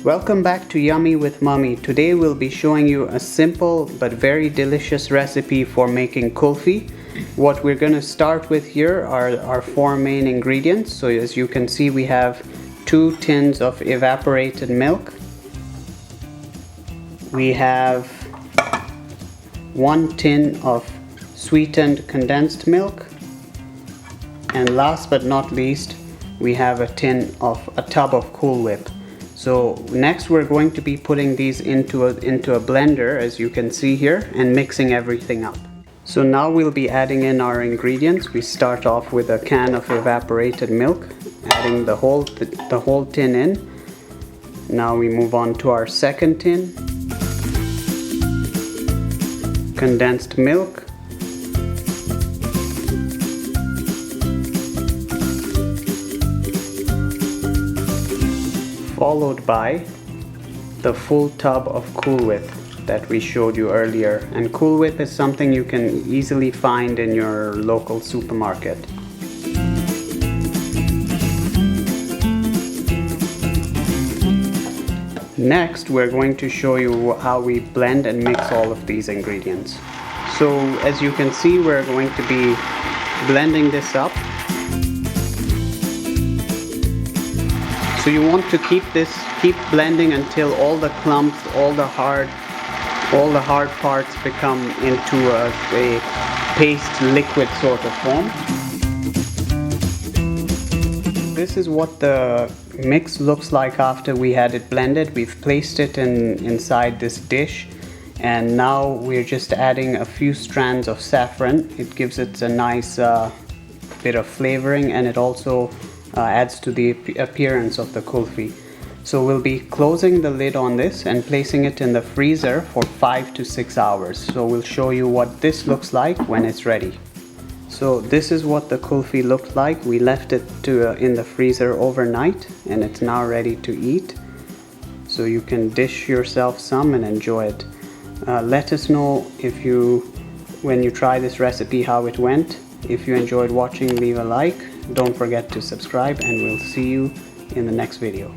Welcome back to Yummy with Mommy. Today we'll be showing you a simple but very delicious recipe for making kulfi. What we're going to start with here are our four main ingredients. So as you can see, we have 2 tins of evaporated milk. We have 1 tin of sweetened condensed milk. And last but not least, we have a tub of Cool Whip. So next we're going to be putting these into a blender, as you can see here, and mixing everything up. So now we'll be adding in our ingredients. We start off with a can of evaporated milk, adding the whole tin in. Now we move on to our second tin. Condensed milk. Followed by the full tub of Cool Whip that we showed you earlier. And Cool Whip is something you can easily find in your local supermarket. Next, we're going to show you how we blend and mix all of these ingredients. So as you can see, we're going to be blending this up. So you want to keep blending until all the clumps, all the hard parts become into a paste liquid sort of form. This is what the mix looks like after we had it blended. We've placed it inside this dish, and now we're just adding a few strands of saffron. It gives it a nice bit of flavoring, and it also adds to the appearance of the kulfi. So we'll be closing the lid on this and placing it in the freezer for 5 to 6 hours. So we'll show you what this looks like when it's ready. So this is what the kulfi looked like. We left it in the freezer overnight, and it's now ready to eat. So you can dish yourself some and enjoy it. Let us know when you try this recipe how it went. If you enjoyed watching, leave a like. Don't forget to subscribe, and we'll see you in the next video.